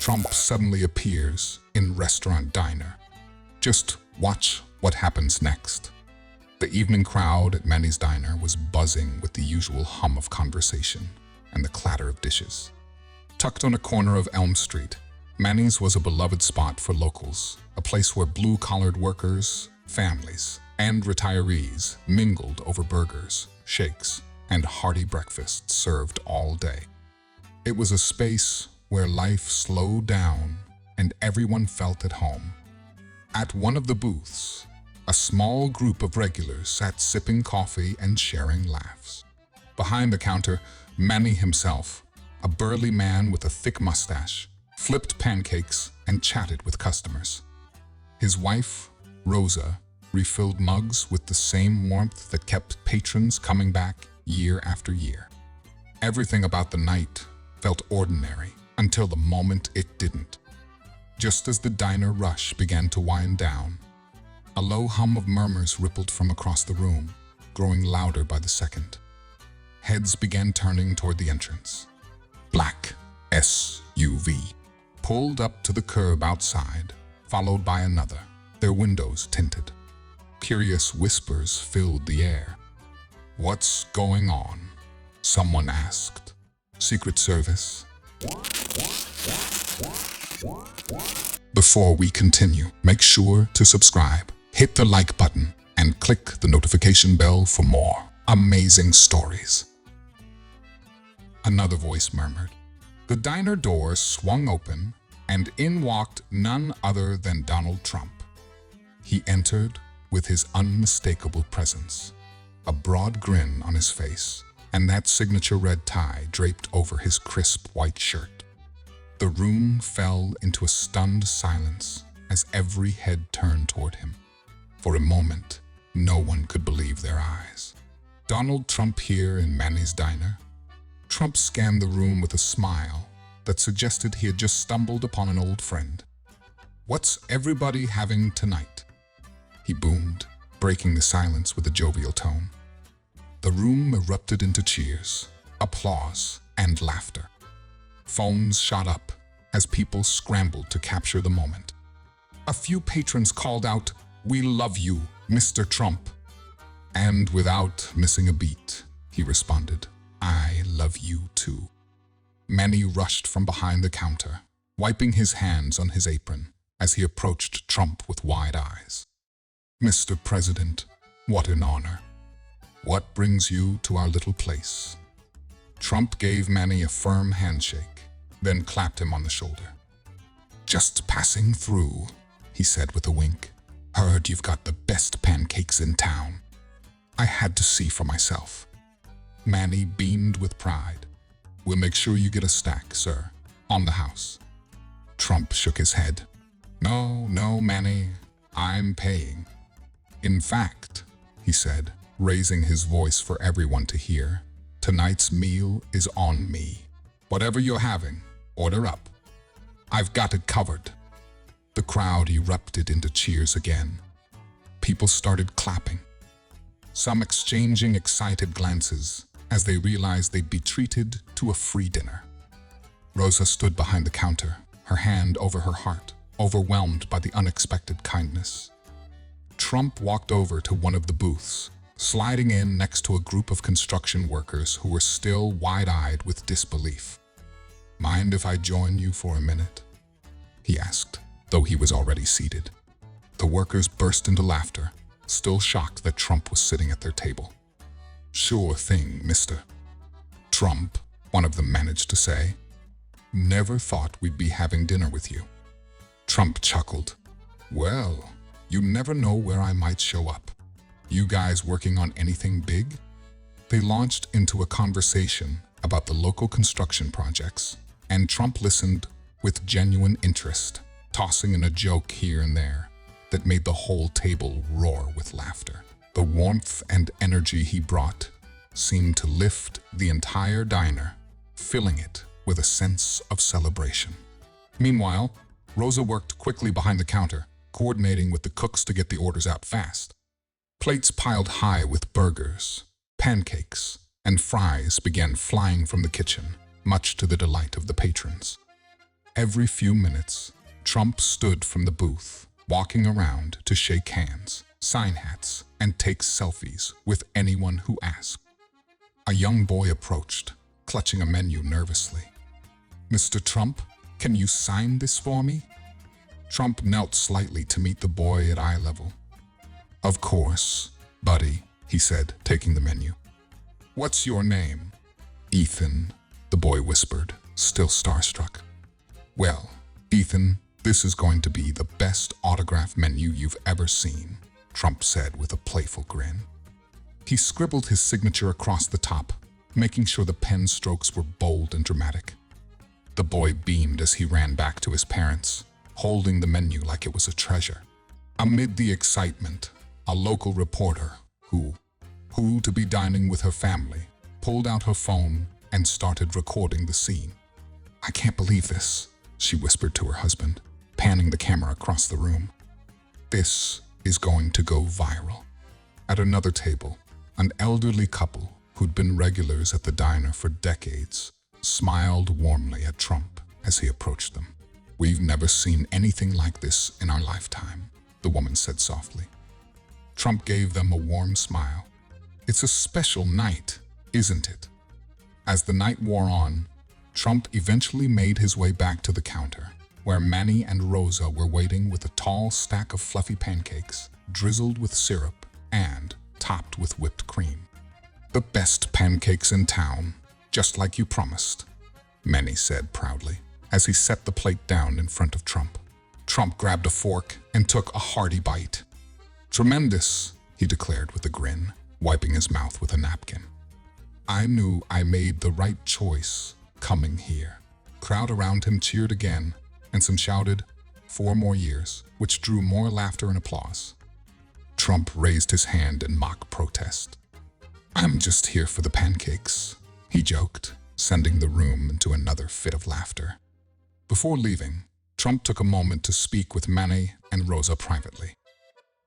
Trump suddenly appears in restaurant diner. Just watch what happens next. The evening crowd at Manny's diner was buzzing with the usual hum of conversation and the clatter of dishes. Tucked on a corner of Elm Street, Manny's was a beloved spot for locals, a place where blue-collared workers, families, and retirees mingled over burgers, shakes, and hearty breakfasts served all day. It was a space where life slowed down and everyone felt at home. At one of the booths, a small group of regulars sat sipping coffee and sharing laughs. Behind the counter, Manny himself, a burly man with a thick mustache, flipped pancakes and chatted with customers. His wife, Rosa, refilled mugs with the same warmth that kept patrons coming back year after year. Everything about the night felt ordinary until the moment it didn't. Just as the diner rush began to wind down, a low hum of murmurs rippled from across the room, growing louder by the second. Heads began turning toward the entrance. Black SUV pulled up to the curb outside, followed by another, their windows tinted. Curious whispers filled the air. "What's going on?" someone asked. "Secret Service?" Before we continue, make sure to subscribe, hit the like button, and click the notification bell for more amazing stories. Another voice murmured. The diner door swung open, and in walked none other than Donald Trump. He entered with his unmistakable presence, a broad grin on his face, and that signature red tie draped over his crisp white shirt. The room fell into a stunned silence as every head turned toward him. For a moment, no one could believe their eyes. Donald Trump here in Manny's diner? Trump scanned the room with a smile that suggested he had just stumbled upon an old friend. "What's everybody having tonight?" he boomed, breaking the silence with a jovial tone. The room erupted into cheers, applause, and laughter. Phones shot up as people scrambled to capture the moment. A few patrons called out, "We love you, Mr. Trump." And without missing a beat, he responded, "I love you too." Manny rushed from behind the counter, wiping his hands on his apron as he approached Trump with wide eyes. "Mr. President, what an honor. What brings you to our little place?" Trump gave Manny a firm handshake, then clapped him on the shoulder. "Just passing through," he said with a wink. "Heard you've got the best pancakes in town. I had to see for myself." Manny beamed with pride. "We'll make sure you get a stack, sir, on the house." Trump shook his head. No, Manny, I'm paying." "In fact," he said, raising his voice for everyone to hear, "tonight's meal is on me. Whatever you're having, order up. I've got it covered." The crowd erupted into cheers again. People started clapping, some exchanging excited glances as they realized they'd be treated to a free dinner. Rosa stood behind the counter, her hand over her heart, overwhelmed by the unexpected kindness. Trump walked over to one of the booths, sliding in next to a group of construction workers who were still wide-eyed with disbelief. "Mind if I join you for a minute?" he asked, though he was already seated. The workers burst into laughter, still shocked that Trump was sitting at their table. "Sure thing, mister." "Trump," one of them managed to say. "Never thought we'd be having dinner with you." Trump chuckled. "Well, you never know where I might show up. You guys working on anything big?" They launched into a conversation about the local construction projects, and Trump listened with genuine interest, tossing in a joke here and there that made the whole table roar with laughter. The warmth and energy he brought seemed to lift the entire diner, filling it with a sense of celebration. Meanwhile, Rosa worked quickly behind the counter, coordinating with the cooks to get the orders out fast. Plates piled high with burgers, pancakes, and fries began flying from the kitchen, much to the delight of the patrons. Every few minutes, Trump stood from the booth, walking around to shake hands, sign hats, and take selfies with anyone who asked. A young boy approached, clutching a menu nervously. "Mr. Trump, can you sign this for me?" Trump knelt slightly to meet the boy at eye level. "Of course, buddy," he said, taking the menu. "What's your name?" "Ethan," the boy whispered, still starstruck. "Well, Ethan, this is going to be the best autograph menu you've ever seen," Trump said with a playful grin. He scribbled his signature across the top, making sure the pen strokes were bold and dramatic. The boy beamed as he ran back to his parents, holding the menu like it was a treasure. Amid the excitement, a local reporter, who to be dining with her family, pulled out her phone and started recording the scene. "I can't believe this," she whispered to her husband, panning the camera across the room. "This is going to go viral." At another table, an elderly couple who'd been regulars at the diner for decades smiled warmly at Trump as he approached them. "We've never seen anything like this in our lifetime," the woman said softly. Trump gave them a warm smile. "It's a special night, isn't it?" As the night wore on, Trump eventually made his way back to the counter, where Manny and Rosa were waiting with a tall stack of fluffy pancakes, drizzled with syrup and topped with whipped cream. "The best pancakes in town, just like you promised," Manny said proudly, as he set the plate down in front of Trump. Trump grabbed a fork and took a hearty bite. "Tremendous," he declared with a grin, wiping his mouth with a napkin. "I knew I made the right choice coming here." Crowd around him cheered again, and some shouted, "4 more years," which drew more laughter and applause. Trump raised his hand in mock protest. "I'm just here for the pancakes," he joked, sending the room into another fit of laughter. Before leaving, Trump took a moment to speak with Manny and Rosa privately.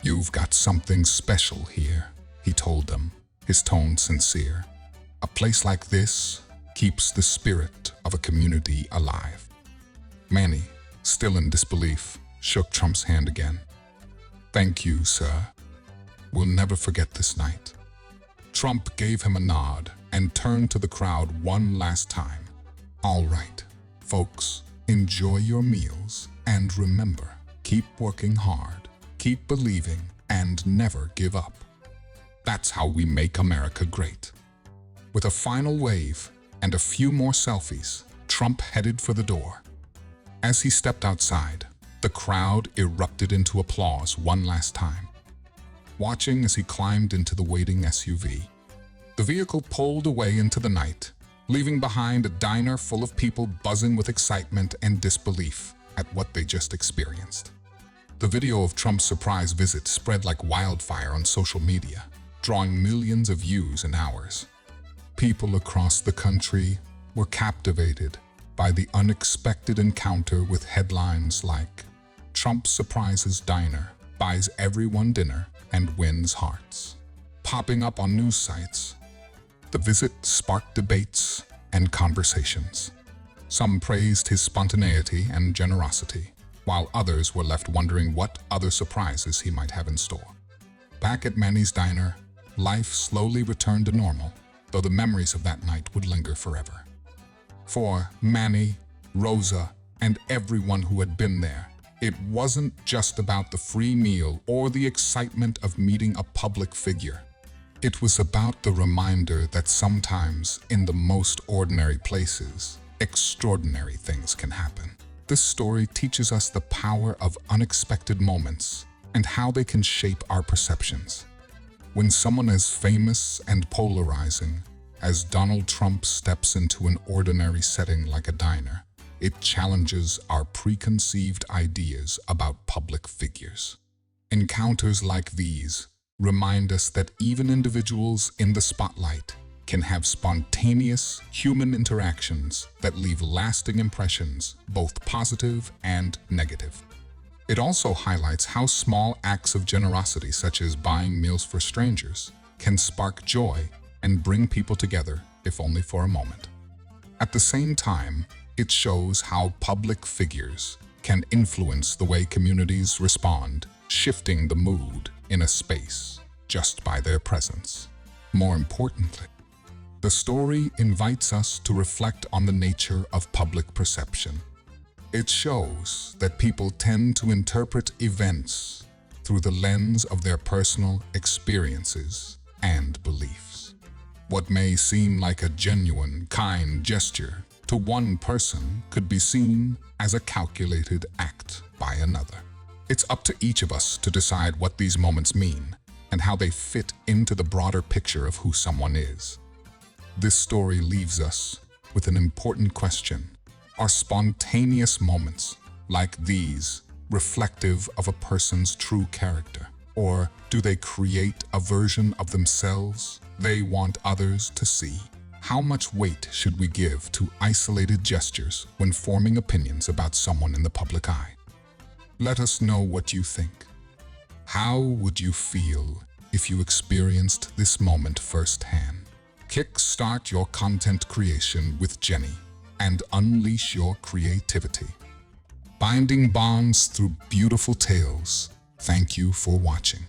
"You've got something special here," he told them, his tone sincere. "A place like this keeps the spirit of a community alive." Manny, still in disbelief, shook Trump's hand again. "Thank you, sir. We'll never forget this night." Trump gave him a nod and turned to the crowd one last time. "All right, folks, enjoy your meals, and remember, keep working hard, keep believing, and never give up. That's how we make America great." With a final wave and a few more selfies, Trump headed for the door. As he stepped outside, the crowd erupted into applause one last time. Watching as he climbed into the waiting SUV, the vehicle pulled away into the night, leaving behind a diner full of people buzzing with excitement and disbelief at what they just experienced. The video of Trump's surprise visit spread like wildfire on social media, drawing millions of views in hours. People across the country were captivated by the unexpected encounter with headlines like, "Trump surprises diner, buys everyone dinner, and wins hearts," popping up on news sites. The visit sparked debates and conversations. Some praised his spontaneity and generosity, while others were left wondering what other surprises he might have in store. Back at Manny's diner, life slowly returned to normal, though the memories of that night would linger forever. For Manny, Rosa, and everyone who had been there, it wasn't just about the free meal or the excitement of meeting a public figure. It was about the reminder that sometimes, in the most ordinary places, extraordinary things can happen. This story teaches us the power of unexpected moments and how they can shape our perceptions. When someone as famous and polarizing as Donald Trump steps into an ordinary setting like a diner, it challenges our preconceived ideas about public figures. Encounters like these remind us that even individuals in the spotlight can have spontaneous human interactions that leave lasting impressions, both positive and negative. It also highlights how small acts of generosity, such as buying meals for strangers, can spark joy and bring people together, if only for a moment. At the same time, It shows how public figures can influence the way communities respond, shifting the mood in a space just by their presence. More importantly, the story invites us to reflect on the nature of public perception. It shows that people tend to interpret events through the lens of their personal experiences and beliefs. What may seem like a genuine, kind gesture to one person could be seen as a calculated act by another. It's up to each of us to decide what these moments mean and how they fit into the broader picture of who someone is. This story leaves us with an important question. Are spontaneous moments like these reflective of a person's true character? Or do they create a version of themselves they want others to see? How much weight should we give to isolated gestures when forming opinions about someone in the public eye? Let us know what you think. How would you feel if you experienced this moment firsthand? Kickstart your content creation with Jenny and unleash your creativity. Binding bonds through beautiful tales. Thank you for watching.